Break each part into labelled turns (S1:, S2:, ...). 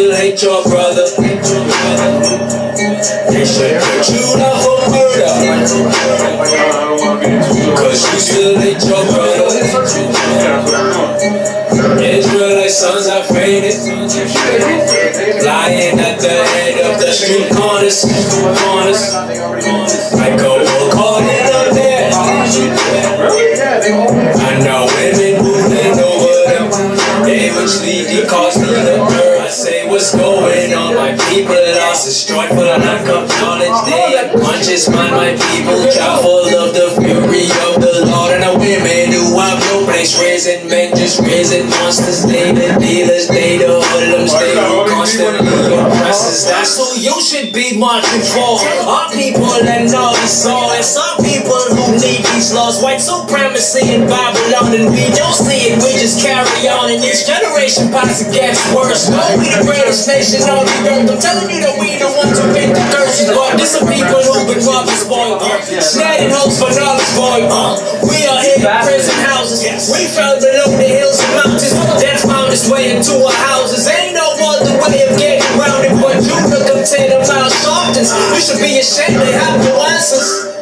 S1: still hate your brother. They should put you down for murder. Cause you still hate your brother. Israelite sons are faded, lying at the head of the street corners. I go caught in a net. I know women moving over them. They eventually cause me the hurt. I say what's going on? My people lost, destroyed for the lack of knowledge. They unconscious mind, my people chock full of the fury of the Lord. And the women who have no place, raising men, just raising monsters. They the dealers, they the hoodlums, they the constantly oppressors. That's who you should be marching for. Our people that know we saw it. Some people who need these laws. White supremacy in Babylon, and we don't see it, we just carry on. And each generation passes gets worse. No, we the greatest nation on the earth. I'm telling you that we the ones who make the curses. But this are people who've been robbed and spoiled. Snagging hopes for knowledge void. We are in prison houses. We fell below the hills and mountains. Death found its way into our houses. Ain't no other way of getting around it. But you look up 10 miles softens. You should be ashamed they have no answers.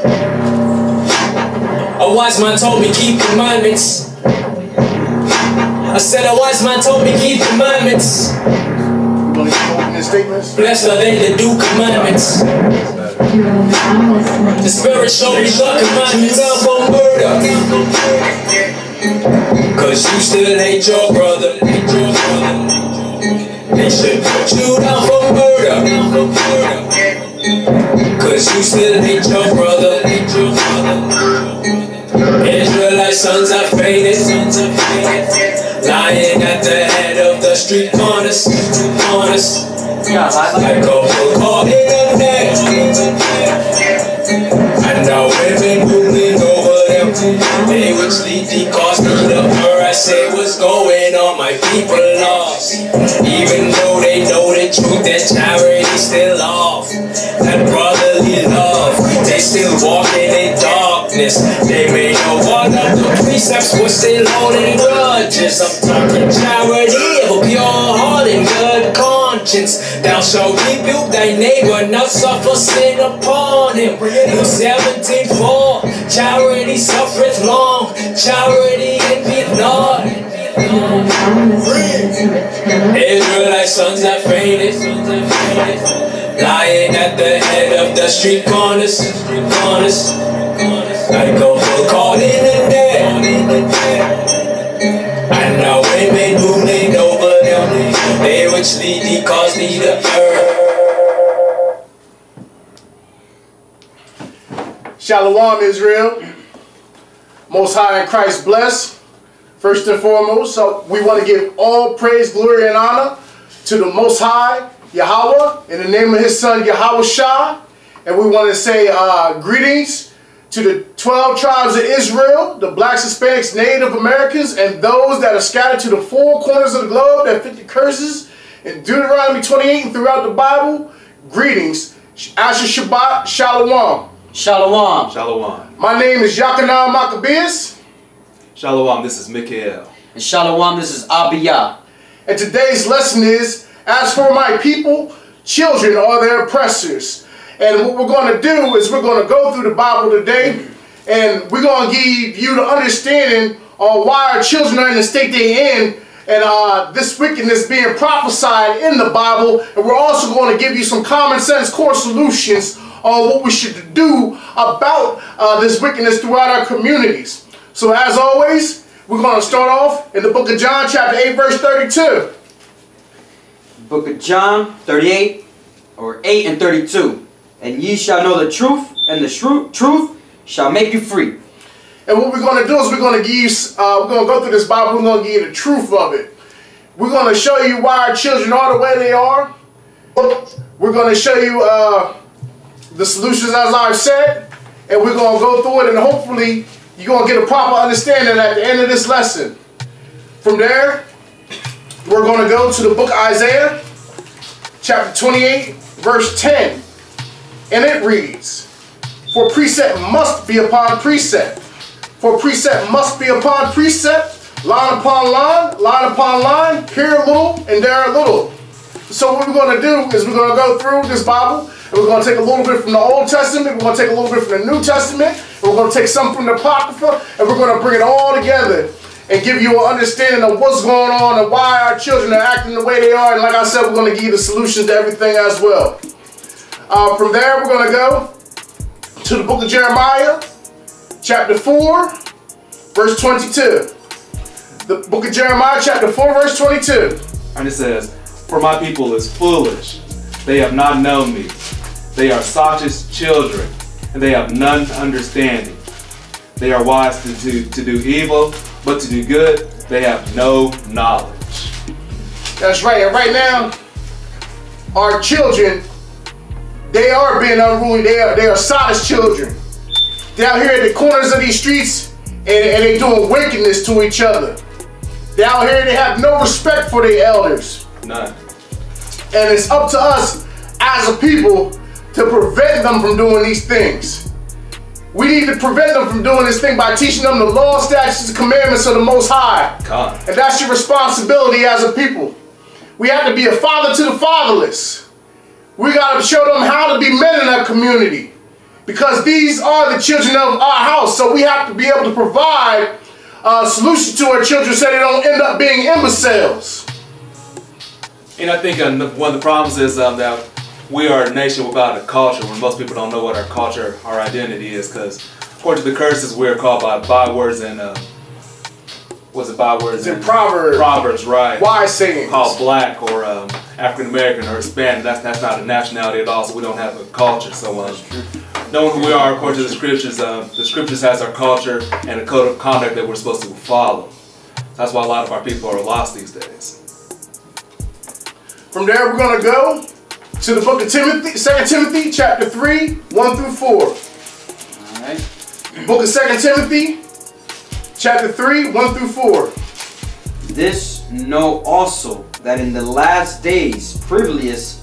S1: A wise man told me keep commandments. I said a wise man told me keep commandments. Blessed are they that do commandments. The Spirit showed me the commandments down for murder. Cause you still hate your brother. They should put you down for murder. Cause you still hate your brother. Israelite sons are faded, lying at the head of the street corners. Like a bull caught in a net. And now women moving over them. They which lead the cause me the fur. I say what's going on? My people lost. Even though they know the truth, that charity still off. That brotherly love, they still walking in darkness. They may know one of the precepts was still holding grudges. I'm talking charity of a pure heart and good conscience. Thou shalt rebuke thy neighbor, not suffer sin upon him. Luke 17:4. Charity suffereth long, charity envieth not. Israelite sons are faded, lying at the head of the street corners. Like a bull caught in a net. And now women moving over them. They which lead thee cause thee the earth.
S2: Shalom, Israel. Most High in Christ bless. First and foremost, so we want to give all praise, glory, and honor to the Most High, Yahweh, in the name of His Son, Yahweh Shah. And we want to say greetings to the 12 tribes of Israel, the blacks, Hispanics, Native Americans, and those that are scattered to the four corners of the globe that fit the curses in Deuteronomy 28 and throughout the Bible. Greetings. Asher Shabbat. Shalom.
S3: Shalom.
S4: Shalom.
S2: My name is Yachanan Maccabeus.
S4: Shalom, this is Mikael.
S3: And Shalom, this is Abiyah.
S2: And today's lesson is, as for my people, children are their oppressors. And what we're going to do is we're going to go through the Bible today, and we're going to give you the understanding on why our children are in the state they're in, and this wickedness being prophesied in the Bible. And we're also going to give you some common sense core solutions on what we should do about this wickedness throughout our communities. So as always, we're going to start off in the book of John, chapter 8, verse 32.
S3: Book of John 38, or 8 and 32. And ye shall know the truth, and the truth shall make you free.
S2: And what we're going to do is we're going to give you, we're going to go through this Bible, we're going to give you the truth of it. We're going to show you why our children are the way they are. We're going to show you the solutions as I've said, and we're going to go through it, and hopefully you're going to get a proper understanding at the end of this lesson. From there, we're going to go to the book of Isaiah, chapter 28, verse 10. And it reads, for precept must be upon precept. For precept must be upon precept, line upon line, line upon line, here a little and there a little. So what we're going to do is we're going to go through this Bible, and we're going to take a little bit from the Old Testament, we're going to take a little bit from the New Testament, and we're going to take some from the Apocrypha, and we're going to bring it all together and give you an understanding of what's going on and why our children are acting the way they are. And like I said, we're going to give you the solutions to everything as well. From there, we're going to go to the book of Jeremiah, chapter 4, verse 22. The book of Jeremiah, chapter 4, verse 22.
S4: And it says, "For my people is foolish, they have not known me. They are sottish children, and they have none understanding. They are wise to do evil, but to do good they have no knowledge."
S2: That's right. And right now, our children, they are being unruly. They are sottish children. They're out here at the corners of these streets, and they doing wickedness to each other. They're out here, they have no respect for their elders.
S4: None.
S2: And it's up to us as a people to prevent them from doing these things. We need to prevent them from doing this thing by teaching them the law, statutes, and commandments of the Most High.
S4: God.
S2: And that's your responsibility as a people. We have to be a father to the fatherless. We got to show them how to be men in our community, because these are the children of our house. So we have to be able to provide a solution to our children so they don't end up being imbeciles.
S4: And I think one of the problems is that we are a nation without a culture, when most people don't know what our culture, our identity is, because according to the curses, we're called by bywords and was it bywords?
S2: It's in Proverbs.
S4: Proverbs, right.
S2: Wise sayings.
S4: Called black or African American or Hispanic. That's not a nationality at all, so we don't have a culture. So knowing who we are according to the scriptures has our culture and a code of conduct that we're supposed to follow. That's why a lot of our people are lost these days.
S2: From there, we're going to go to the book of Timothy, 2 Timothy, chapter 3, 1 through 4.
S3: All right.
S2: Book of 2 Timothy, chapter 3, 1 through 4.
S3: This know also, that in the last days perilous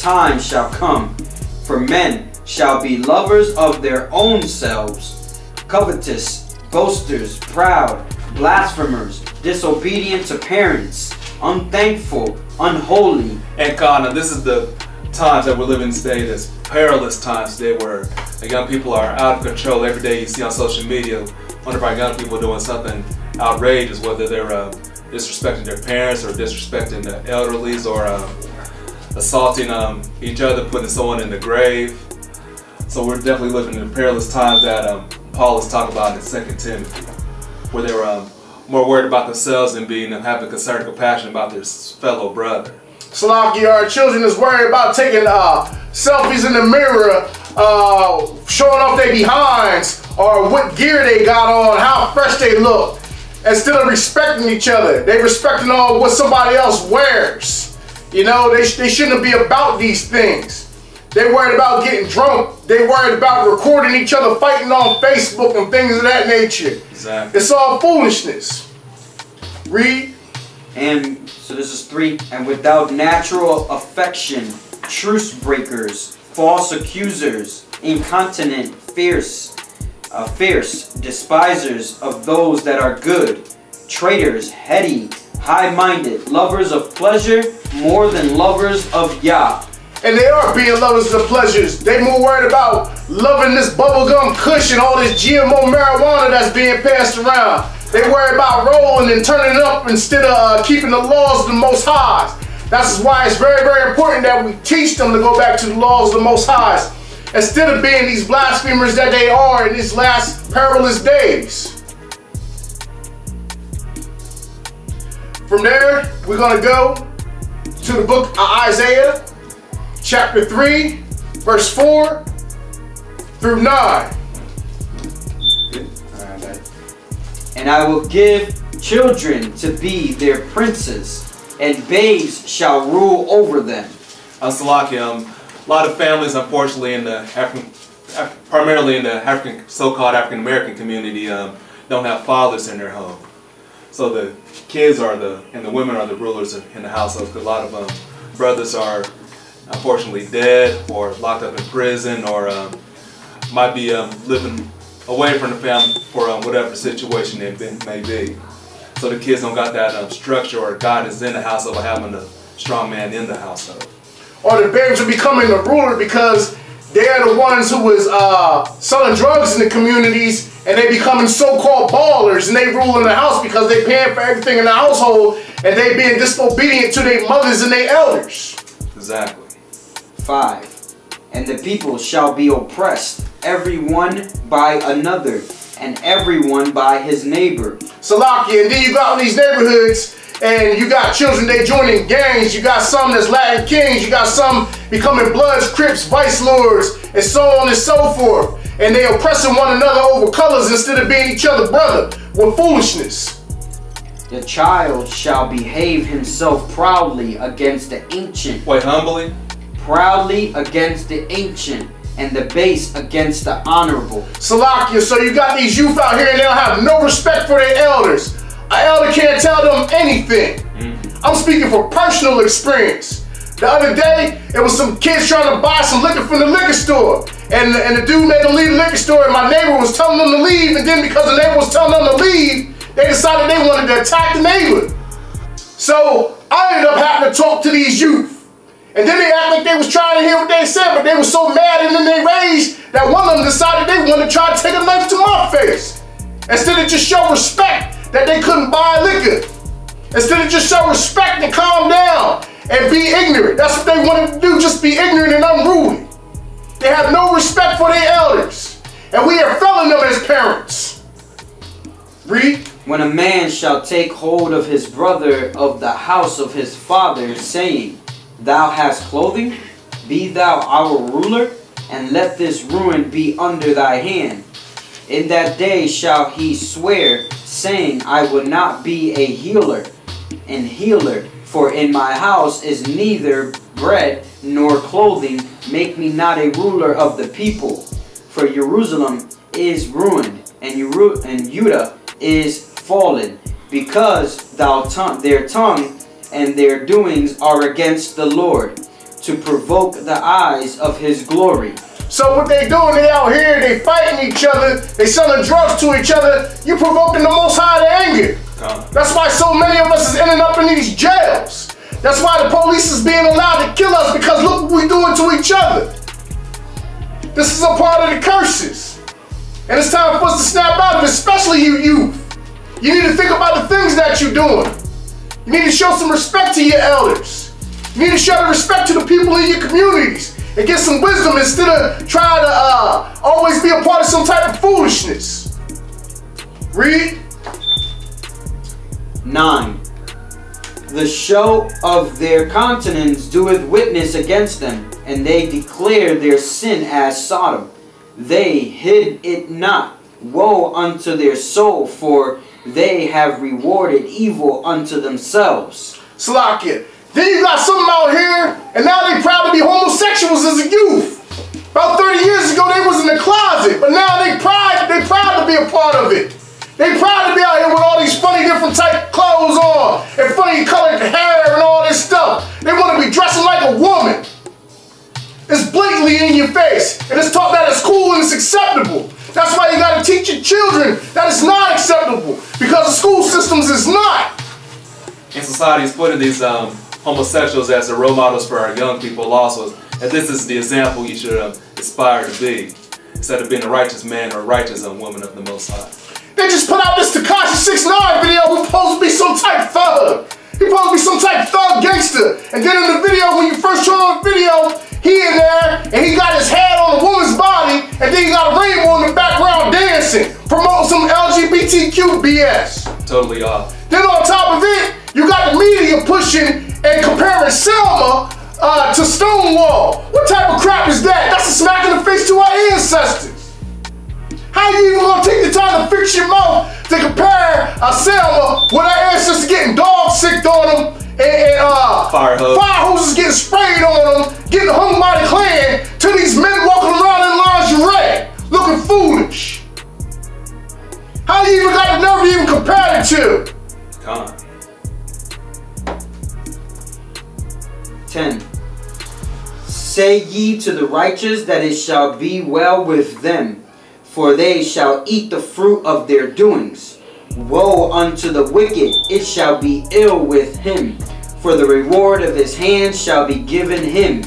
S3: times shall come. For men shall be lovers of their own selves, covetous, boasters, proud, blasphemers, disobedient to parents, unthankful, unholy.
S4: And Kana, this is the times that we're living today, this perilous times today where the young people are out of control. Every day you see on social media, one of our young people doing something outrageous, whether they're disrespecting their parents or disrespecting the elderlies or assaulting each other, putting someone in the grave. So we're definitely living in perilous times that Paul is talking about in 2 Timothy, where they were more worried about themselves than having concern and compassion about their fellow brother.
S2: Salaki, our children is worried about taking selfies in the mirror, showing off their behinds, or what gear they got on, how fresh they look. Instead of respecting each other, they respecting all what somebody else wears. You know, they shouldn't be about these things. They worried about getting drunk. They worried about recording each other fighting on Facebook and things of that nature.
S4: Exactly.
S2: It's all foolishness. Read.
S3: And so this is 3. And without natural affection, truce breakers, false accusers, incontinent, fierce, despisers of those that are good, traitors, heady, high-minded, lovers of pleasure more than lovers of Yah.
S2: And they are being lovers of pleasures. They more worried about loving this bubblegum kush and all this GMO marijuana that's being passed around. They worry about rolling and turning it up instead of keeping the laws of the Most High. That's why it's very, very important that we teach them to go back to the laws of the Most High, instead of being these blasphemers that they are in these last perilous days. From there, we're going to go to the book of Isaiah, chapter 3, verse 4 through 9.
S3: And I will give children to be their princes, and babes shall rule over them.
S4: Salaki, a lot of families, unfortunately, in the primarily in the so-called African American community, don't have fathers in their home. So the kids and the women are the rulers in the household. Because a lot of brothers are unfortunately dead or locked up in prison, or might be living away from the family for whatever situation it may be. so the kids don't got that structure or guidance in the household by having a strong man in the household.
S2: Or the babes are becoming the ruler because they're the ones who was selling drugs in the communities, and they becoming so-called ballers, and they ruling the house because they paying for everything in the household, and they being disobedient to their mothers and their elders.
S4: Exactly.
S3: 5. And the people shall be oppressed, every one by another, and everyone by his neighbor.
S2: Salakia, and then you got these neighborhoods, and you got children, they joining gangs, you got some that's Latin kings, you got some becoming Bloods, Crips, Vice Lords, and so on and so forth. And they oppressing one another over colors instead of being each other brother with foolishness.
S3: The child shall behave himself proudly against the ancient.
S4: Wait, humbly?
S3: Proudly against the ancient, and the base against the honorable.
S2: Salakia, so you got these youth out here and they don't have no respect for their elders. An elder can't tell them anything. I'm speaking from personal experience. The other day, it was some kids trying to buy some liquor from the liquor store. And the dude made them leave the liquor store, and my neighbor was telling them to leave, and then because the neighbor was telling them to leave, they decided they wanted to attack the neighbor. So I ended up having to talk to these youth. And then they act like they was trying to hear what they said, but they were so mad and in their rage that one of them decided they wanted to try to take a knife to my face. Instead of just show respect that they couldn't buy liquor. Instead of just show respect and calm down and be ignorant. That's what they wanted to do, just be ignorant and unruly. They have no respect for their elders. And we are failing them as parents. Read.
S3: When a man shall take hold of his brother of the house of his father, saying, Thou hast clothing, be thou our ruler, and let this ruin be under thy hand. In that day shall he swear, saying, I will not be a healer, for in my house is neither bread nor clothing. Make me not a ruler of the people. For Jerusalem is ruined, and Judah is fallen, because their tongue and their doings are against the Lord, to provoke the eyes of his glory.
S2: So what they doing, they out here, they fighting each other, they selling drugs to each other, you provoking the Most High to anger. That's why so many of us is ending up in these jails. That's why the police is being allowed to kill us, because look what we're doing to each other. This is a part of the curses. And it's time for us to snap out of it, especially you youth. You need to think about the things that you're doing. You need to show some respect to your elders. You need to show the respect to the people in your communities and get some wisdom instead of trying to always be a part of some type of foolishness. Read.
S3: 9. The show of their countenance doeth witness against them, and they declare their sin as Sodom. They hid it not. Woe unto their soul, for they have rewarded evil unto themselves.
S2: Salakia. Then you got some out here, and now they proud to be homosexuals as a youth. About 30 years ago, they was in the closet, but now they proud to be a part of it. They proud to be out here with all these funny different type clothes on, and funny colored hair and all this stuff. They want to be dressing like a woman. It's blatantly in your face, and it's taught that it's cool and it's acceptable. That's why you got to teach your children that it's not acceptable, because the school systems is not.
S4: And society is putting these homosexuals as the role models for our young people also. And this is the example you should aspire to be, instead of being a righteous man or a righteous woman of the Most High.
S2: They just put out this Tekashi 6ix9ine video who's supposed to be some type of thug. He's supposed to be some type of thug gangster. And then in the video, when you first turn on the video, he in there and he got his head on a woman's body, and then he got a rainbow in the background dancing, promoting some LGBTQ BS.
S4: Totally off.
S2: Then on top of it, you got the media pushing and comparing Selma to Stonewall. What type of crap is that? That's a smack in the face to our ancestors. How you even gonna take the time to fix your mouth to compare Selma with our ancestors getting dog sick on them and fire hoses getting sprayed on them, getting hung by the Klan, to these men walking around in lingerie, looking foolish? How you even got the nerve to even compare the two?
S3: 10. Say ye to the righteous that it shall be well with them, for they shall eat the fruit of their doings. Woe unto the wicked, it shall be ill with him, for the reward of his hands shall be given him.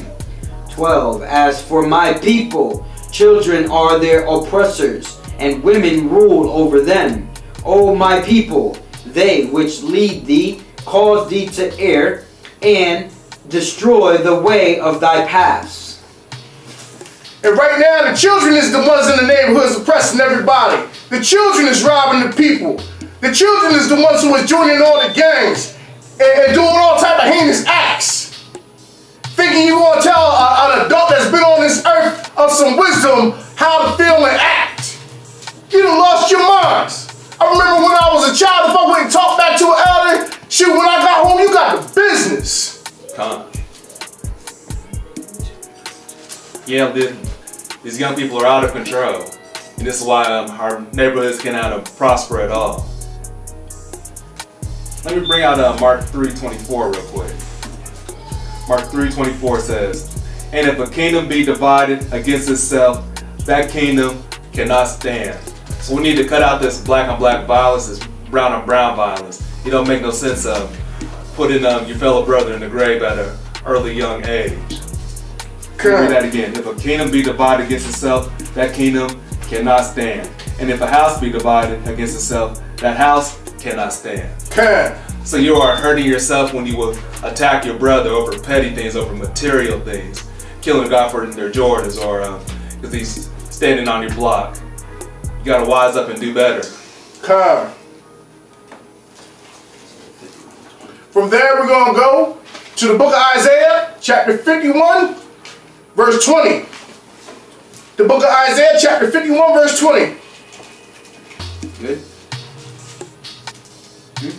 S3: 12. As for my people, children are their oppressors, and women rule over them. O my people, they which lead thee cause thee to err, and destroy the way of thy paths.
S2: And right now, the children is the ones in the neighborhoods oppressing everybody. The children is robbing the people. The children is the ones who is joining all the gangs and doing all type of heinous acts. Thinking you gonna tell an adult that's been on this earth of some wisdom how to feel and act. You done lost your minds. I remember when I was a child, if I wouldn't talk back to an elder, shoot, when I got home, you got the business.
S4: Yeah, these young people are out of control. And this is why our neighborhoods cannot prosper at all. Let me bring out Mark 3:24 real quick. Mark 3:24 says, and if a kingdom be divided against itself, that kingdom cannot stand. So we need to cut out this black on black violence, this brown on brown violence. It don't make no sense of putting your fellow brother in the grave at an early young age. Read that again. If a kingdom be divided against itself, that kingdom cannot stand. And if a house be divided against itself, that house cannot stand. So you are hurting yourself when you will attack your brother over petty things, over material things. Killing a guy for their Jordans or because he's standing on your block. You gotta wise up and do better.
S2: From there we're gonna go to the book of Isaiah, chapter 51, verse 20. The book of Isaiah, chapter 51, verse 20.
S4: Good.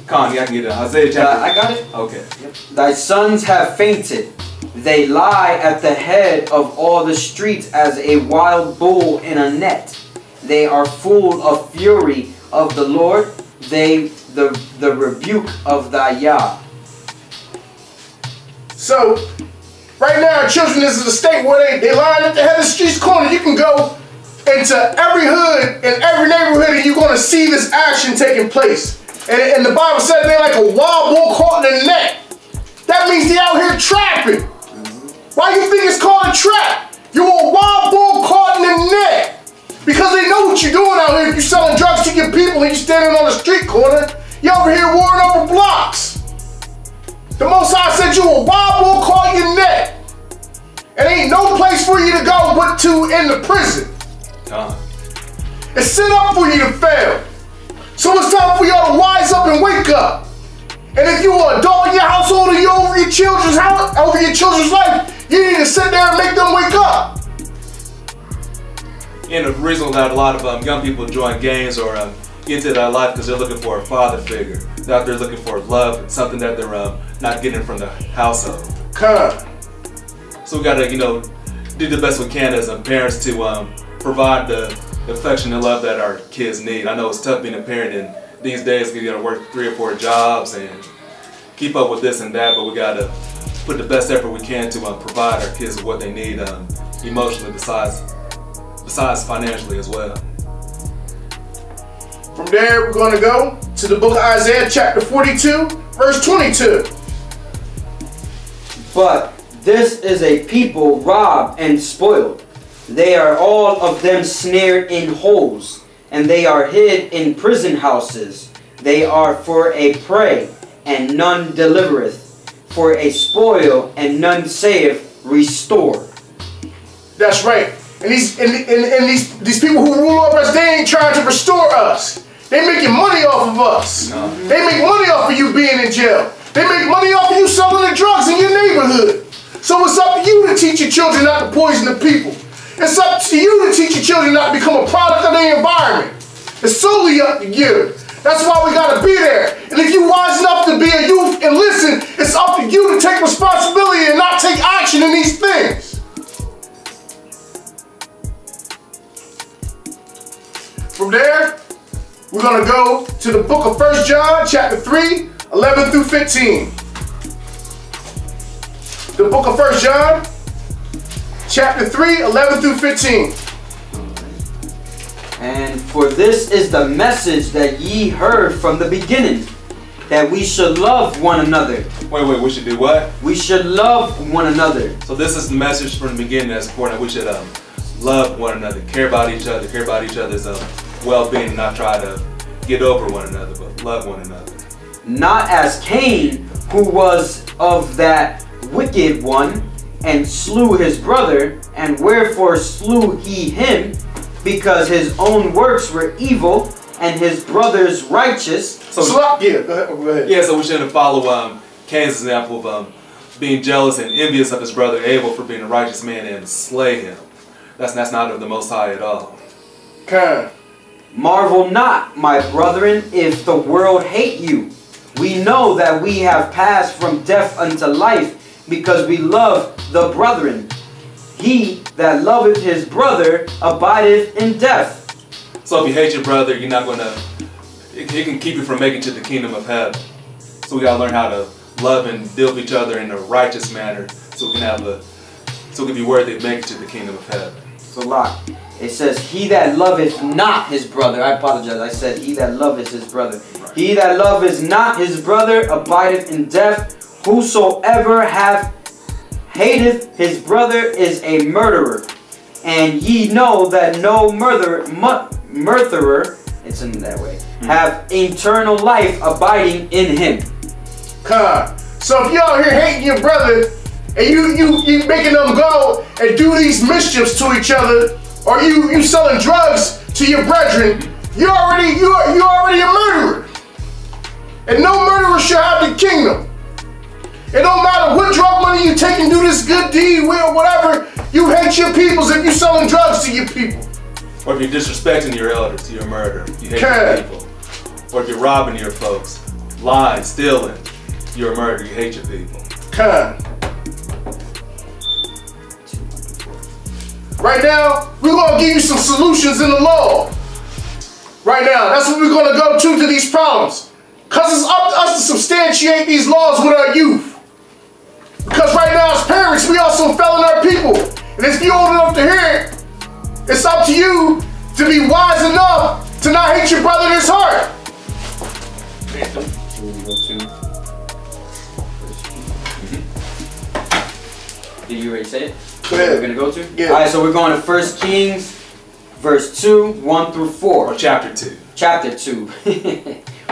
S4: Con, I can get it. Isaiah chapter.
S3: I got it.
S4: Okay.
S3: Yep. Thy sons have fainted. They lie at the head of all the streets as a wild bull in a net. They are full of fury of the Lord. The rebuke of thy Yah.
S2: So, right now, children, this is a state where they line at the head of the street's corner. You can go into every hood and every neighborhood and you're going to see this action taking place. And the Bible said they're like a wild bull caught in a net. That means they out here trapping. Why do you think it's called a trap? You're a wild bull caught in a net. Because they know what you're doing out here. If you're selling drugs to your people and you're standing on the street corner, you're over here warring over blocks. The Most High said you a wild bull caught in your net. And ain't no place for you to go but to in the prison. It's set up for you to fail. So it's time for y'all to wise up and wake up. And if you're an adult in your household or you're over your children's house, over your children's life, you need to sit there and make them wake up.
S4: And the reason that a lot of young people join gangs or get into that life because they're looking for a father figure. They're out there looking for love, something that they're not getting from the household. So we gotta, do the best we can as parents to provide the affection and love that our kids need. I know it's tough being a parent in these days because you gotta work 3 or 4 jobs and keep up with this and that, but we gotta put the best effort we can to provide our kids with what they need emotionally besides financially as well.
S2: From there, we're going to go to the book of Isaiah, chapter 42, verse 22.
S3: But this is a people robbed and spoiled. They are all of them snared in holes, and they are hid in prison houses. They are for a prey, and none delivereth, for a spoil, and none saith, restore.
S2: That's right. And these people who rule over us, they ain't trying to restore us. They making money off of us. They make money off of you being in jail. They make money off of you selling the drugs in your neighborhood. So it's up to you to teach your children not to poison the people. It's up to you to teach your children not to become a product of the environment. It's solely up to you. That's why we gotta be there. And if you wise enough to be a youth and listen, it's up to you to take responsibility and not take action in these things. From there, we're going to go to the book of 1 John, chapter 3, 11 through 15. The book of 1 John, chapter 3, 11 through 15.
S3: And for this is the message that ye heard from the beginning, that we should love one another.
S4: Wait, we should do what?
S3: We should love one another.
S4: So this is the message from the beginning that's important. We should love one another, care about each other's well-being, and not try to get over one another, but love one another.
S3: Not as Cain, who was of that wicked one, and slew his brother. And wherefore slew he him? Because his own works were evil, and his brother's righteous.
S2: Yeah, go ahead.
S4: Yeah, so we shouldn't follow Cain's example of being jealous and envious of his brother Abel for being a righteous man and slay him. That's not of the Most High at all.
S2: Okay.
S3: Marvel not, my brethren, if the world hate you. We know that we have passed from death unto life, because we love the brethren. He that loveth his brother abideth in death.
S4: So if you hate your brother, you're not gonna. It can keep you from making it to the kingdom of heaven. So we gotta learn how to love and deal with each other in a righteous manner, so we can be worthy of making it to the kingdom of heaven.
S3: Salah. It says, he that loveth not his brother. I apologize. I said, he that loveth his brother. Right. He that loveth not his brother abideth in death. Whosoever hateth his brother is a murderer. And ye know that no murderer, it's in that way, have eternal life abiding in him.
S2: God. So if y'all here hating your brother, and you making them go and do these mischiefs to each other, or you selling drugs to your brethren, you're already a murderer. And no murderer shall have the kingdom. It don't matter what drug money you take and do this good deed with or whatever, you hate your peoples if you selling drugs to your people.
S4: Or if you're disrespecting your elders, you're a murderer. You hate your people. Or if you're robbing your folks, lying, stealing, you're a murderer. You hate your people.
S2: Right now, we're going to give you some solutions in the law. Right now, that's what we're going to go to these problems. Because it's up to us to substantiate these laws with our youth. Because right now, as parents, we also failing our people. And if you're old enough to hear it, it's up to you to be wise enough to not hate your brother in his heart.
S3: Did you already say it?
S2: Go ahead.
S3: We're going to go to?
S2: Yeah.
S3: Alright, so we're going to 1 Kings, verse 2, 1 through 4.
S4: Or chapter 2.
S3: Chapter 2,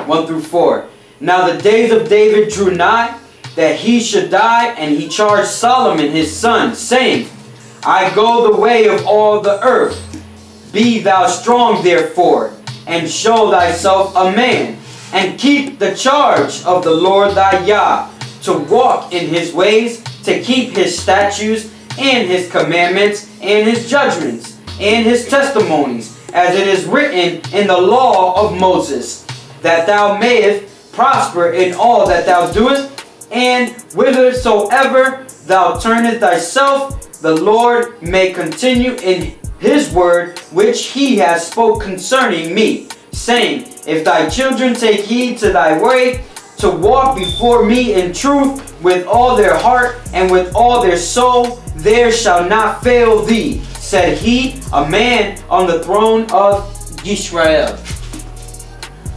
S3: 1 through 4. Now the days of David drew nigh, that he should die, and he charged Solomon his son, saying, I go the way of all the earth. Be thou strong therefore, and show thyself a man, and keep the charge of the Lord thy Yah, to walk in his ways, to keep his statutes, and his commandments, and his judgments, and his testimonies, as it is written in the law of Moses, that thou mayest prosper in all that thou doest, and whithersoever thou turnest thyself, the Lord may continue in his word which he has spoke concerning me, saying, if thy children take heed to thy way, to walk before me in truth with all their heart and with all their soul, there shall not fail thee, said he, a man on the throne of Israel.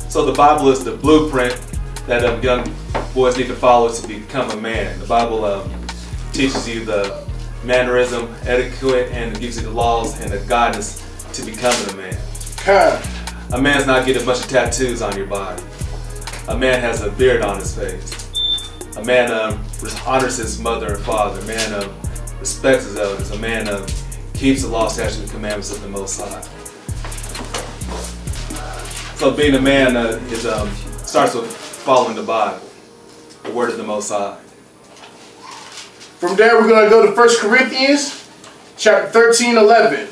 S4: So the Bible is the blueprint that young boys need to follow to become a man. The Bible teaches you the mannerism, etiquette, and gives you the laws and the guidance to becoming a man. A man's not getting a bunch of tattoos on your body. A man has a beard on his face. A man honors his mother and father. A man respects his elders. A man keeps the law, statutes, and commandments of the Most High. So being a man starts with following the Bible, the Word of the Most High.
S2: From there, we're going to go to 1 Corinthians, chapter 13, 11.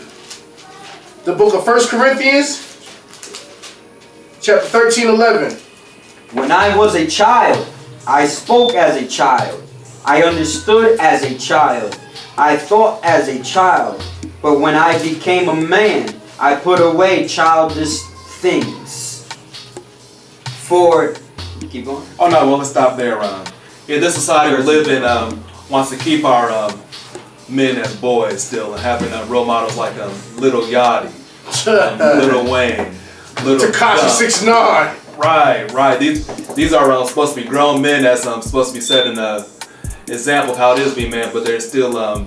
S2: The book of 1 Corinthians, chapter 13, 11.
S3: When I was a child, I spoke as a child. I understood as a child. I thought as a child. But when I became a man, I put away childish things. For, keep going.
S4: Oh no, well let's stop there. In this society we live in, wants to keep our men as boys still, and having role models like Little Yachty, Lil Wayne, Little
S2: Tekashi 6ix9ine.
S4: Right. These are supposed to be grown men that's supposed to be setting an example of how it is to be man, but they're still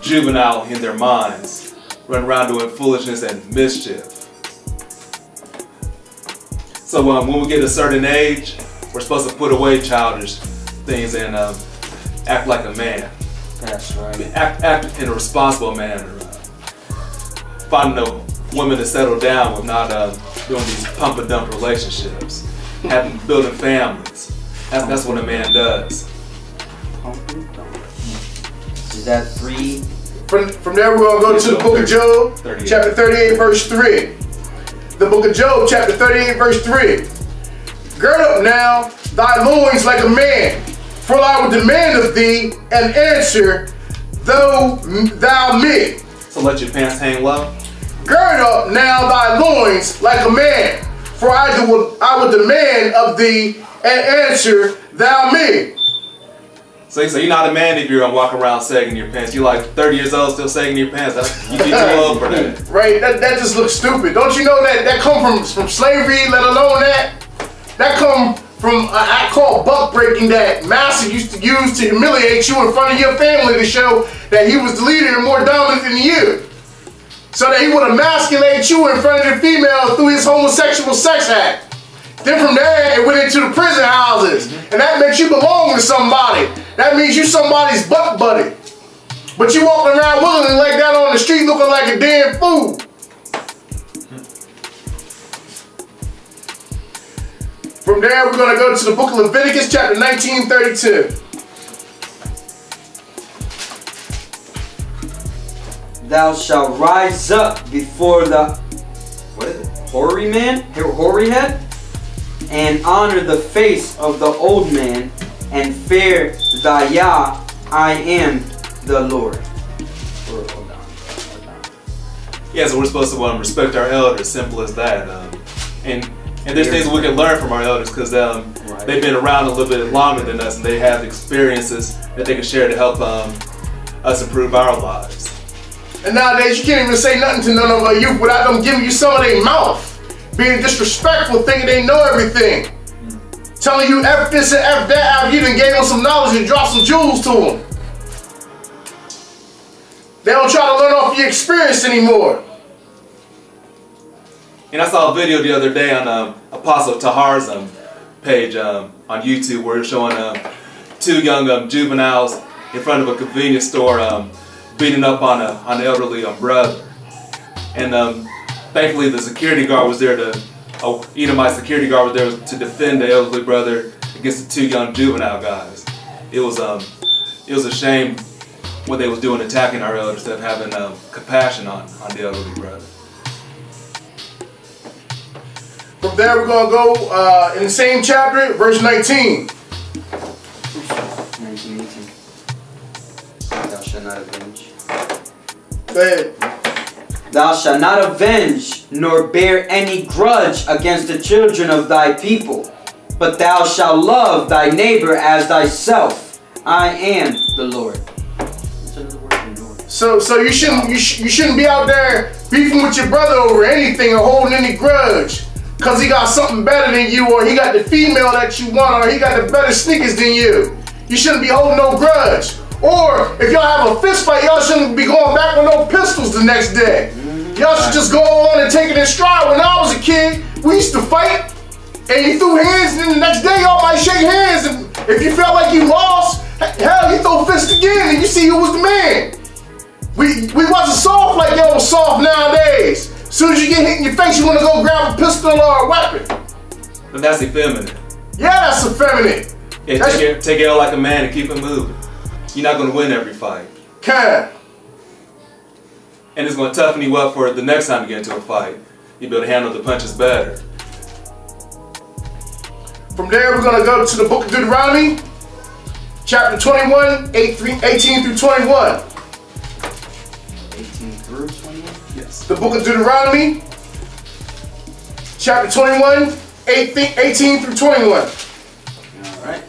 S4: juvenile in their minds, running around doing foolishness and mischief. So when we get a certain age, we're supposed to put away childish things and act like a man.
S3: That's right.
S4: Act in a responsible manner. Finding a woman to settle down with, not doing these pump and dump relationships. Building families. That's what a man does.
S3: Is that 3?
S2: From there, we're going to go to the book of Job, chapter 38, verse 3. The book of Job, chapter 38, verse 3. Gird up now thy loins like a man, for I will demand of thee an answer, though thou me.
S4: So let your pants hang low.
S2: Gird up now thy loins like a man, for I will demand of thee an answer, thou me.
S4: So you're not a man if you're gonna walk around sagging your pants. You're like 30 years old still sagging your pants. You get too old for that.
S2: Right? That just looks stupid. Don't you know that come from slavery? Let alone that come from an act called buck breaking that Master used to use to humiliate you in front of your family to show that he was the leader and more dominant than you, so that he would emasculate you in front of the female through his homosexual sex act. Then from there, it went into the prison houses. And that makes you belong to somebody. That means you somebody's butt buddy. But you walking around willingly like that on the street looking like a damn fool. From there, we're going to go to the book of Leviticus, chapter 19:32.
S3: Thou shalt rise up before the, hoary head, and honor the face of the old man, and fear thy Yah, I am the Lord. Hold on.
S4: Yeah, so we're supposed to respect our elders, simple as that. And there's things we can learn from our elders because they've been around a little bit longer than us, and they have experiences that they can share to help us improve our lives.
S2: And nowadays, you can't even say nothing to none of our youth without them giving you some of their mouth. Being disrespectful, thinking they know everything. Telling you F this and F that after you done gave them some knowledge and dropped some jewels to them. They don't try to learn off your experience anymore.
S4: And I saw a video the other day on Apostle Tahar's page on YouTube where it's showing 2 young juveniles in front of a convenience store beating up on an elderly brother. And thankfully the security guard was there Edomite security guard was there to defend the elderly brother against the 2 young juvenile guys. It was a shame what they was doing, attacking our elders, instead of having compassion on the elderly brother.
S2: From there, we're going to go in the same chapter, verse 19.
S3: 19:18. Thou shalt not avenge.
S2: Go ahead.
S3: Thou shalt not avenge, nor bear any grudge against the children of thy people, but thou shalt love thy neighbor as thyself. I am the Lord.
S2: So you shouldn't be out there beefing with your brother over anything or holding any grudge because he got something better than you, or he got the female that you want, or he got the better sneakers than you. You shouldn't be holding no grudge. Or if y'all have a fist fight, y'all shouldn't be going back with no pistols the next day. Y'all should just go on and take it in stride. When I was a kid, we used to fight, and you threw hands, and then the next day y'all might shake hands. And if you felt like you lost, hell, you throw fists again, and you see who was the man. We wasn't soft like y'all was soft nowadays. As soon as you get hit in your face, you want to go grab a pistol or a weapon.
S4: But that's effeminate.
S2: Yeah, that's effeminate.
S4: Yeah, take it out like a man and keep it moving. You're not going to win every fight. And it's going to toughen you up for the next time you get into a fight. You'll be able to handle the punches better.
S2: From there, we're going to go to the book of Deuteronomy, chapter 21, 18 through 21.
S3: 18 through 21?
S4: Yes.
S2: The book of Deuteronomy, chapter 21, 18 through 21.
S3: Alright.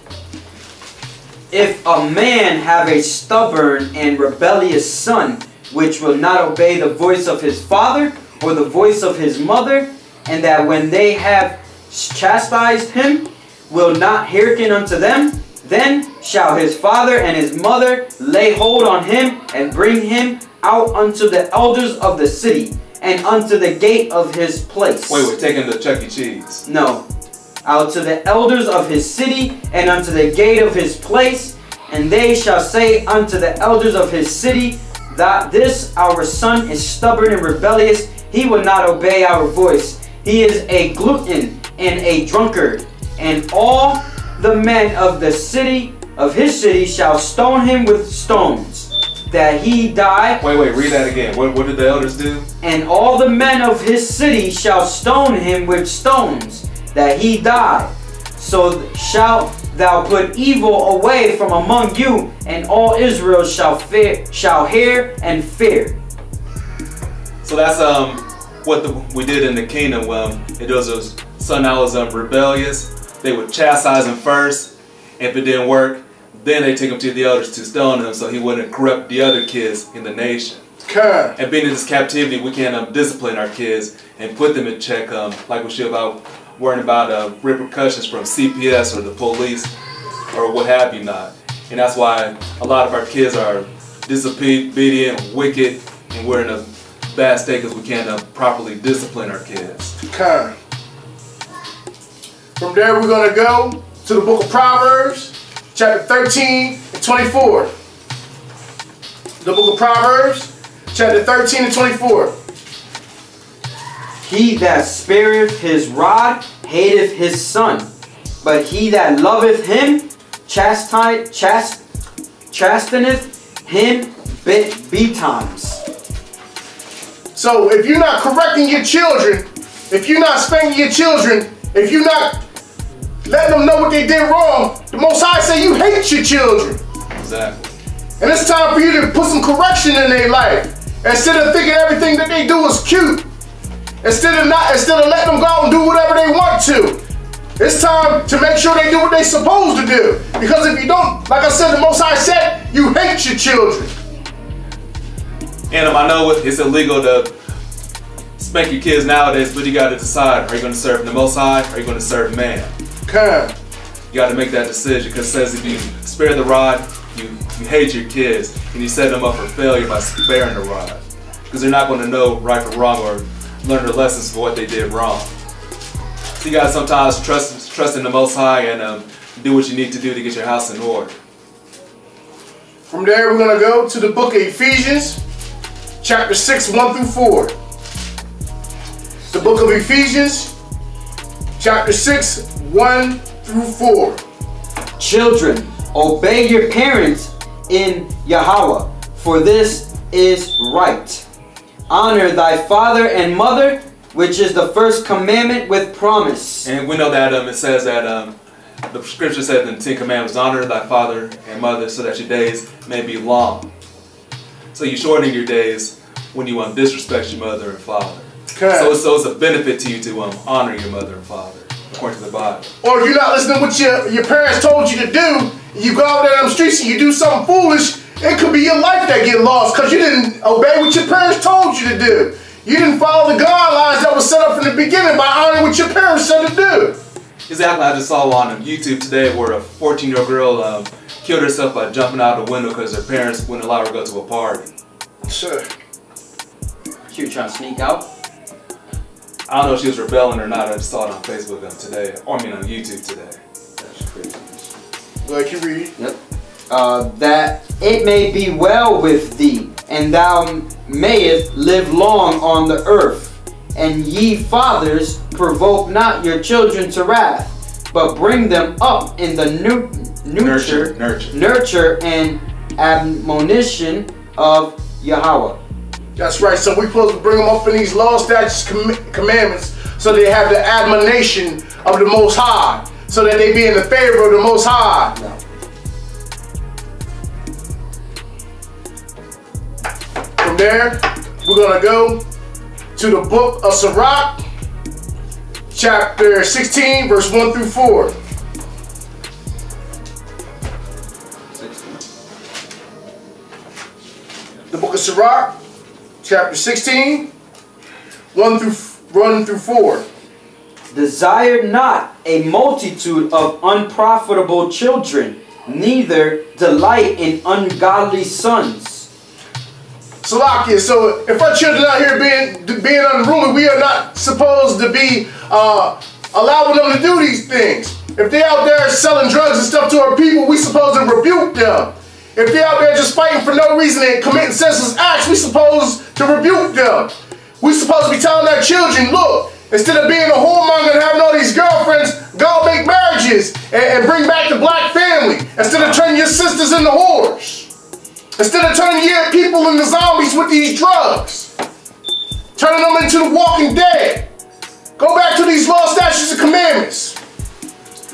S3: If a man have a stubborn and rebellious son, which will not obey the voice of his father or the voice of his mother, and that when they have chastised him, will not hearken unto them, then shall his father and his mother lay hold on him and bring him out unto the elders of the city and unto the gate of his place.
S4: Wait, take him to Chuck E. Cheese.
S3: No. Out to the elders of his city and unto the gate of his place, and they shall say unto the elders of his city, that this our son is stubborn and rebellious, he will not obey our voice. He is a glutton and a drunkard, and all the men of the city, of his city, shall stone him with stones, that he die.
S4: Wait, read that again. What did the elders do?
S3: And all the men of his city shall stone him with stones, that he die. So shalt thou put evil away from among you, and all Israel shall hear and fear.
S4: So that's what we did in the kingdom. It was a son that was rebellious. They would chastise him first. If it didn't work, then they take him to the elders to stone him, so he wouldn't corrupt the other kids in the nation.
S2: Okay.
S4: And being in this captivity, we can discipline our kids and put them in check, like we should, about worrying about repercussions from CPS or the police or what have you not. And that's why a lot of our kids are disobedient, wicked, and we're in a bad state because we can't properly discipline our kids.
S2: Okay. From there, we're going to go to the book of Proverbs, chapter 13 and 24. The book of Proverbs, chapter 13 and 24.
S3: He that spareth his rod hateth his son, but he that loveth him chasteneth him betimes.
S2: So if you're not correcting your children, if you're not spanking your children, if you're not letting them know what they did wrong, the Most High say you hate your children.
S4: Exactly.
S2: And it's time for you to put some correction in their life. Instead of thinking everything that they do is cute. Instead of letting them go out and do whatever they want to. It's time to make sure they do what they're supposed to do. Because if you don't, like I said, the Most High said, you hate your children.
S4: And I know it's illegal to spank your kids nowadays, but you got to decide, are you going to serve the Most High or are you going to serve man?
S2: Okay.
S4: You got to make that decision, because it says if you spare the rod, you hate your kids, and you set them up for failure by sparing the rod. Because they're not going to know right from wrong or learn their lessons for what they did wrong. So you got to sometimes trust in the Most High and do what you need to do to get your house in order.
S2: From there, we're going to go to the book of Ephesians, chapter 6, 1 through 4. The book of Ephesians, chapter 6, 1 through 4.
S3: Children, obey your parents in Yahweh, for this is right. Honor thy father and mother, which is the first commandment with promise.
S4: And we know that it says that the scripture says in the 10 Commandments, honor thy father and mother so that your days may be long. So you're shortening your days when you disrespect your mother and father.
S2: Okay.
S4: So it's a benefit to you to honor your mother and father, according to the Bible.
S2: Or if you're not listening to what your parents told you to do, you go out there on the streets and you do something foolish, it could be your life that get lost because you didn't obey what your parents told you to do. You didn't follow the guidelines that was set up from the beginning by honoring what your parents said to do.
S4: Exactly. I just saw on YouTube today where a 14-year-old girl killed herself by jumping out the window because her parents wouldn't allow her to go to a party.
S2: Sure.
S3: She was trying to sneak out.
S4: I don't know if she was rebelling or not. I just saw it on Facebook today, or I mean on YouTube today.
S3: That's crazy.
S2: Go ahead, keep reading.
S3: Yep. That it may be well with thee, and thou mayest live long on the earth. And ye fathers, provoke not your children to wrath, but bring them up in the nurture and admonition of Yahweh.
S2: That's right. So we're supposed to bring them up in these laws, statutes, commandments, so they have the admonition of the Most High, so that they be in the favor of the Most High.
S3: No.
S2: From there, we're going to go to the book of Sirach, chapter 16, verse 1 through 4.
S3: 16.
S2: The book of Sirach, chapter 16, 1 through 4.
S3: Desire not a multitude of unprofitable children, neither delight in ungodly sons.
S2: Salakia, so if our children out here being unruly, we are not supposed to be allowing them to do these things. If they're out there selling drugs and stuff to our people, we supposed to rebuke them. If they're out there just fighting for no reason and committing senseless acts, we supposed to rebuke them. We supposed to be telling our children, look, instead of being a whoremonger and having all these girlfriends, go make marriages and bring back the black family. Instead of turning your sisters into whores. Instead of turning your people into zombies with these drugs. Turning them into the walking dead. Go back to these law, statutes, and commandments.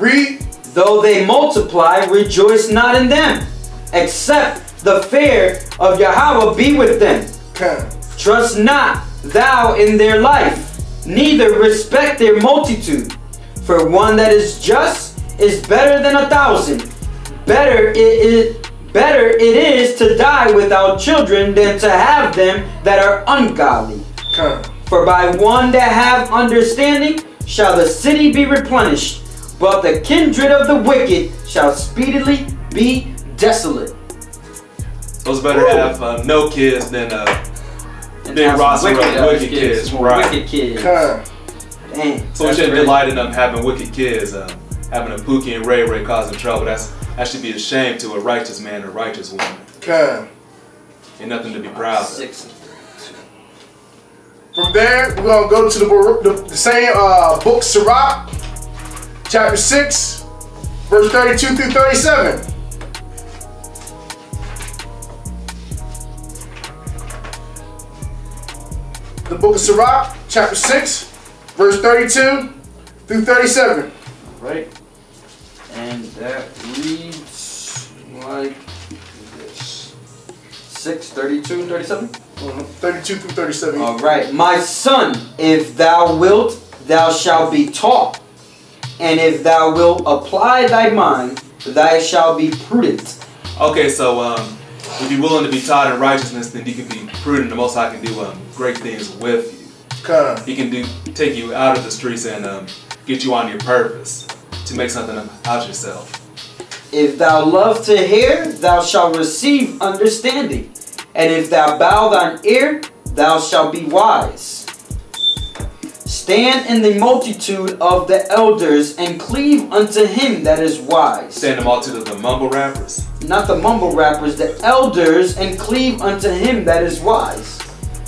S2: Read.
S3: Though they multiply, rejoice not in them, except the fear of Yahweh be with them.
S2: Okay.
S3: Trust not thou in their life, neither respect their multitude. For one that is just is better than 1,000. Better it is to die without children than to have them that are ungodly.
S2: Okay.
S3: For by one that have understanding shall the city be replenished, but the kindred of the wicked shall speedily be desolate.
S4: So it's better to have no kids than big roster of wicked kids. Right.
S3: Wicked kids.
S2: Okay.
S3: Dang.
S4: So we shouldn't delight in them having wicked kids, having a Pookie and Ray Ray causing trouble. That should be a shame to a righteous man or righteous woman.
S2: Okay.
S4: Ain't nothing to be proud of.
S3: 6.
S2: From there, we're going to go to the same book, Sirach, chapter 6, verse 32 through 37. The book of Sirach, chapter 6, verse 32 through 37.
S3: Right. And that reads like this. 6, 32, and 37?
S2: 32 through 37.
S3: All right. My son, if thou wilt, thou shalt be taught. And if thou wilt apply thy mind, thou shalt be prudent.
S4: Okay, so if you're willing to be taught in righteousness, then you can be prudent. The Most High can do great things with you. He can take you out of the streets and get you on your purpose to make something out yourself.
S3: If thou love to hear, thou shalt receive understanding. And if thou bow thine ear, thou shalt be wise. Stand in the multitude of the elders and cleave unto him that is wise.
S4: Stand in the multitude of the mumble rappers?
S3: Not the mumble rappers, the elders, and cleave unto him that is wise.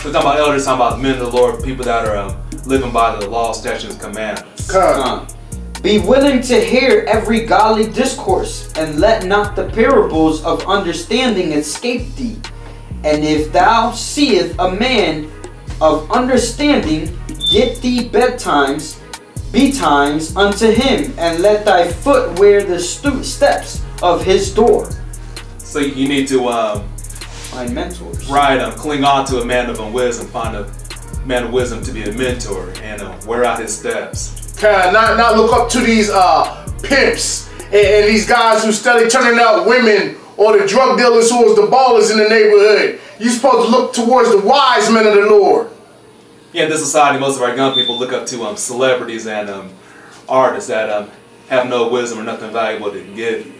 S4: We're talking about elders, talking about men of the Lord, people that are living by the law, statutes, and commandments.
S3: Be willing to hear every godly discourse, and let not the parables of understanding escape thee. And if thou seest a man of understanding, get thee betimes unto him, and let thy foot wear the steps of his door.
S4: So you need to
S3: find mentors.
S4: Right, cling on to a man of wisdom, find a man of wisdom to be a mentor, and wear out his steps.
S2: Not look up to these pimps and these guys who study turning out women, or the drug dealers who was the ballers in the neighborhood. You're supposed to look towards the wise men of the Lord.
S4: Yeah, in this society, most of our young people look up to celebrities and artists that have no wisdom or nothing valuable to give you.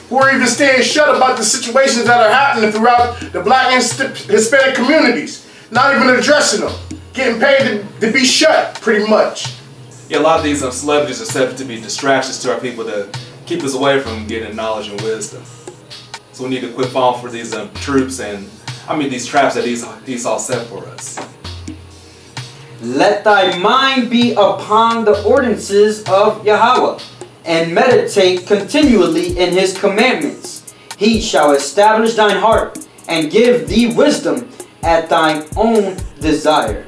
S2: We're even staying shut about the situations that are happening throughout the black and Hispanic communities. Not even addressing them. Getting paid to be shut, pretty much.
S4: Yeah, a lot of these celebrities are set to be distractions to our people to keep us away from getting knowledge and wisdom. So we need to quit falling for these troops and, these traps that he's all set for us.
S3: Let thy mind be upon the ordinances of Yahweh, and meditate continually in his commandments. He shall establish thine heart, and give thee wisdom at thine own desire.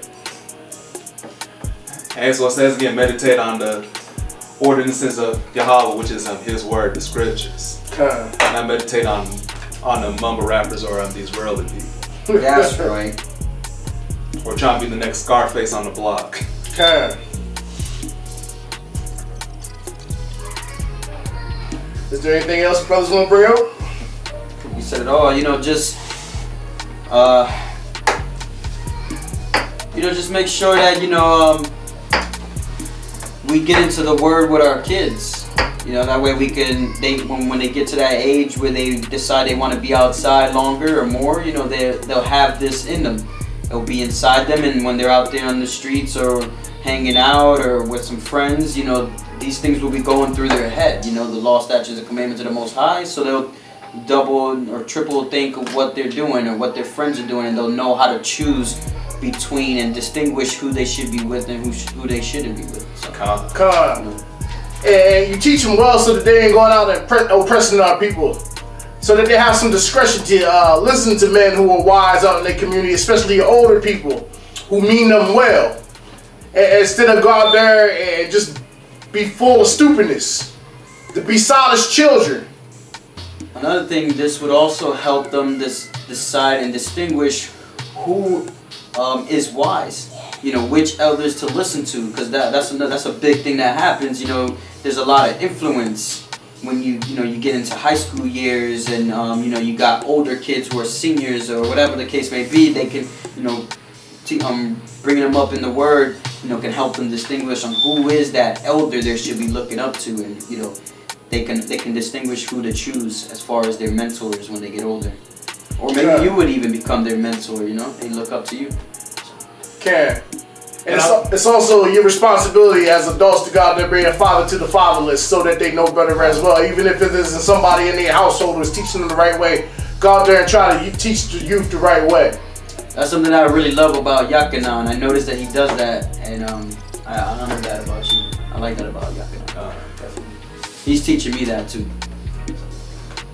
S4: And so it says again, meditate on the ordinances of Yahweh, which is his word, the scriptures. Not meditate on the mumble rappers or these worldly people.
S3: That's right.
S4: Or trying to be the next Scarface on the block.
S2: Is there anything else brothers want to bring up?
S3: We said it all, just just make sure that, we get into the Word with our kids. That way we can, when they get to that age where they decide they want to be outside longer or more, they'll have this in them. It'll be inside them, and when they're out there on the streets or hanging out or with some friends, these things will be going through their head. The law, statutes, and commandments of the Most High, so they'll double or triple think of what they're doing or what their friends are doing, and they'll know how to choose between and distinguish who they should be with and who they shouldn't be with. So,
S2: and you teach them well so that they ain't going out and oppressing our people. So that they have some discretion to listen to men who are wise out in their community, especially older people who mean them well. And instead of go out there and just be full of stupidness, to be solid children.
S3: Another thing, this would also help them decide and distinguish who is wise. Which elders to listen to, because that's a big thing that happens. There's a lot of influence when you get into high school years, and you got older kids who are seniors or whatever the case may be. They can bringing them up in the Word can help them distinguish on who is that elder they should be looking up to, and they can distinguish who to choose as far as their mentors when they get older, or maybe you would even become their mentor. They look up to you.
S2: And it's also your responsibility as adults to go out there being a father to the fatherless, so that they know better as well. Even if it isn't somebody in their household who is teaching them the right way, go out there and try to teach the youth the right way.
S3: That's something that I really love about Yakina, and I noticed that he does that, and I honor that about you. I like that about Yakina. Definitely. He's teaching me that too.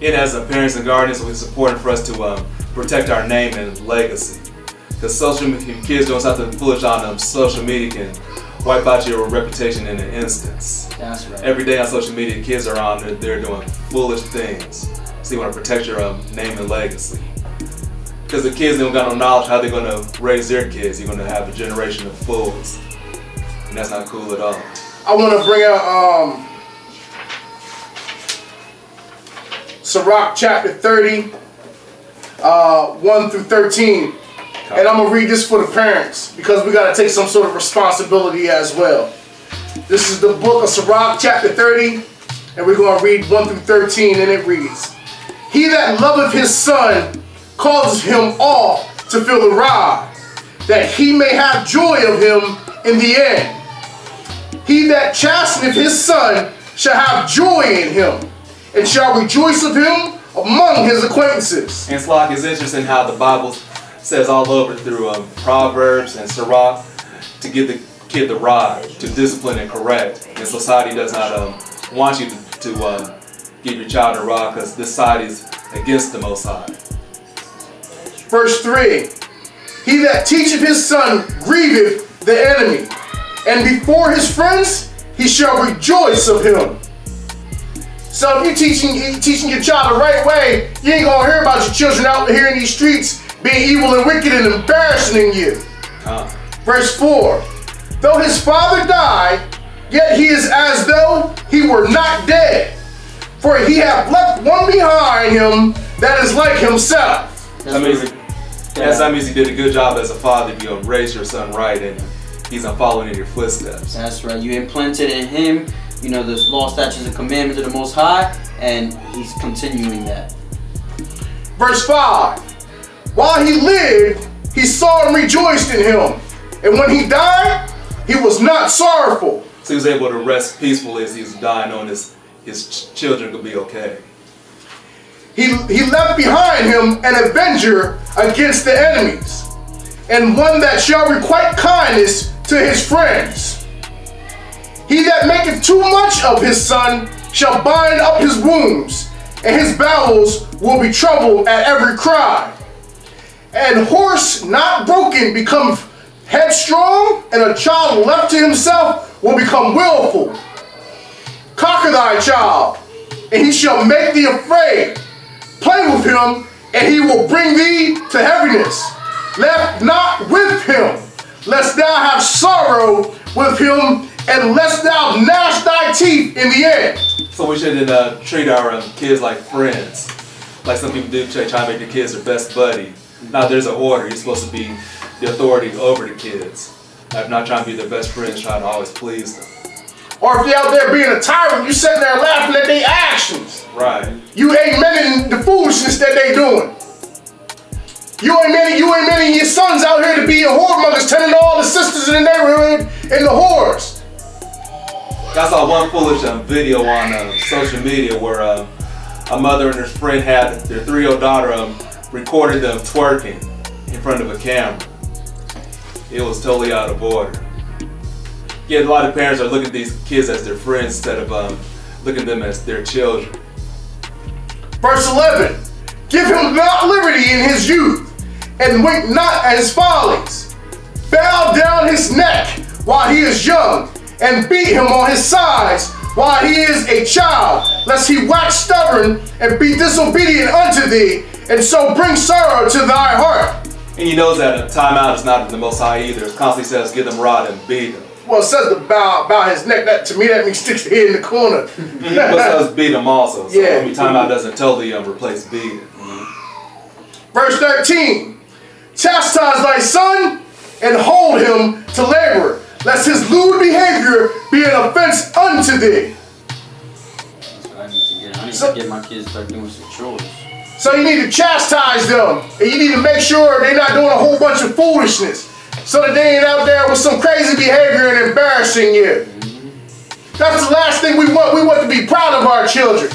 S4: And as parents and guardians, it's important for us to protect our name and legacy. Because kids doing something foolish on social media can wipe out your reputation in an instance.
S3: That's right.
S4: Every day on social media, kids are on there, they're doing foolish things. So you want to protect your name and legacy. Because the kids don't got no knowledge how they're going to raise their kids. You're going to have a generation of fools. And that's not cool at all.
S2: I want to bring out Sirach chapter 30, 1 through 13. And I'm going to read this for the parents, because we got to take some sort of responsibility as well. This is the book of Sirach chapter 30, and we're going to read 1 through 13, and it reads, He that loveth his son causes him all to feel the rod, that he may have joy of him in the end. He that chasteneth his son shall have joy in him, and shall rejoice of him among his acquaintances.
S4: And Slock, is interesting how the Bible says all over through Proverbs and Sirach to give the kid the rod, to discipline and correct. And society does not want you to give your child a rod, because this side is against the Most High.
S2: Verse 3, He that teacheth his son grieveth the enemy, and before his friends he shall rejoice of him. So if you're teaching your child the right way, you ain't going to hear about your children out here in these streets being evil and wicked and embarrassing you. Verse 4, Though his father die, yet he is as though he were not dead, for he hath left one behind him that is like himself.
S4: That means he did a good job as a father if you raise your son right and he's following in your footsteps.
S3: That's right. You implanted in him, the law, statutes, and commandments of the Most High, and he's continuing that.
S2: Verse 5, While he lived, he saw and rejoiced in him, and when he died, he was not sorrowful.
S4: So he was able to rest peacefully as he was dying, knowing his children could be okay.
S2: He left behind him an avenger against the enemies, and one that shall requite kindness to his friends. He that maketh too much of his son shall bind up his wounds, and his bowels will be troubled at every cry. And horse not broken becometh headstrong, and a child left to himself will become willful. Conquer thy child, and he shall make thee afraid. Play with him, and he will bring thee to heaviness. Laugh not with him, lest thou have sorrow with him, and lest thou gnash thy teeth in the end.
S4: So we shouldn't treat our kids like friends, like some people do, try to make their kids their best buddy. Now there's an order. You're supposed to be the authority over the kids. Like not trying to be their best friends, trying to always please them.
S2: Or if you're out there being a tyrant, you sitting there laughing at their actions.
S4: Right.
S2: You ain't meaning the foolishness that they doing. You ain't meaning your sons out here to be whoremongers, telling all the sisters in the neighborhood and the whores.
S4: I saw one foolish video on social media where a mother and her friend had their 3-year-old daughter recorded them twerking in front of a camera. It was totally out of order. Yeah, a lot of parents are looking at these kids as their friends instead of looking at them as their children.
S2: Verse 11, give him not liberty in his youth, and wink not at his follies. Bow down his neck while he is young, and beat him on his sides while he is a child, lest he wax stubborn and be disobedient unto thee, and so bring sorrow to thy heart.
S4: And you know that a timeout is not the Most High either. It constantly says, give them rod and beat them.
S2: Well, it says to bow his neck. That, to me, that means stick your head in the corner.
S4: But it says beat them also. So
S2: Yeah.
S4: timeout doesn't totally replace beating.
S2: Verse 13, chastise thy son and hold him to labor, lest his lewd behavior be an offense unto thee.
S3: That's what I need to get. I need to get my kids to start doing some chores.
S2: So you need to chastise them, and you need to make sure they're not doing a whole bunch of foolishness, so that they ain't out there with some crazy behavior and embarrassing you. That's the last thing we want. We want to be proud of our children.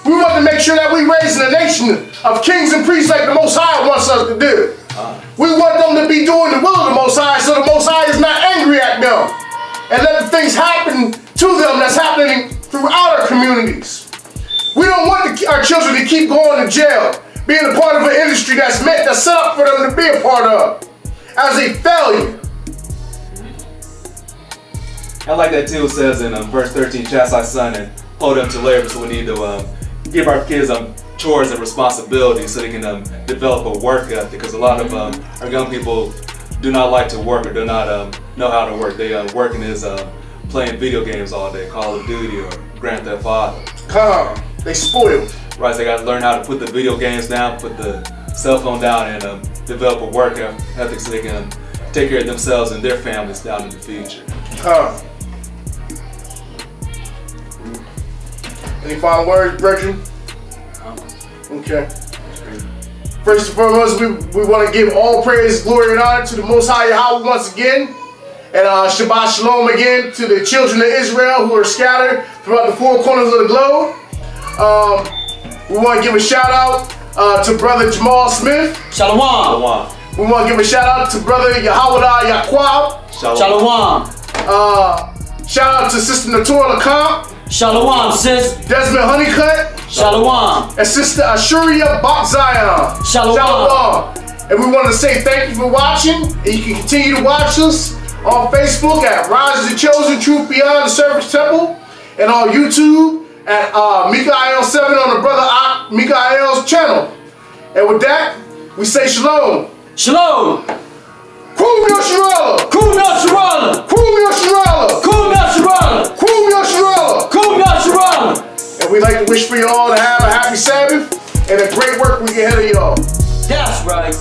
S2: We want to make sure that we raise a nation of kings and priests like the Most High wants us to do. We want them to be doing the will of the Most High, so the Most High is not angry at them, and let the things happen to them that's happening throughout our communities. We don't want our children to keep going to jail, being a part of an industry that's set up for them to be a part of, as a failure.
S4: I like that too. It says in verse 13, chastise son and hold them to labor. So we need to give our kids chores and responsibilities so they can develop a work ethic. Because a lot of our young people do not like to work or do not know how to work. They working is playing video games all day, Call of Duty or Grand Theft Auto.
S2: They spoiled.
S4: Right, so they got to learn how to put the video games down, put the cell phone down, and develop a work ethic so they can take care of themselves and their families down in the future.
S2: Any final words, Bertrand? Okay. First and foremost, we want to give all praise, glory, and honor to the Most High Yahweh once again. And Shabbat Shalom again to the children of Israel who are scattered throughout the 4 corners of the globe. We want to give a shout out to Brother Jamal Smith.
S3: Shalom.
S4: Shalom.
S2: We want to give a shout out to Brother Yahweh Yaquab.
S3: Shalom.
S2: Shout out to Sister Natura LeComte.
S3: Shalom, sis.
S2: Desmond Honeycutt.
S3: Shalom.
S2: And Sister Ashuria Bach Zion.
S3: Shalom.
S2: And we want to say thank you for watching. And you can continue to watch us on Facebook at Rise of the Chosen Truth Beyond the Surface Temple. And on YouTube at Mikael7 on the Brother Mikael's channel. And with that, we say shalom.
S3: Shalom.
S2: Kumyo Shirala.
S3: Kumyo Shirala.
S2: Kumyo Shirala.
S3: Kumyo Shirala.
S2: Kumyo Shirala.
S3: Kumyo Shirala.
S2: And we'd like to wish for you all to have a happy Sabbath and a great work week ahead of y'all.
S3: That's right.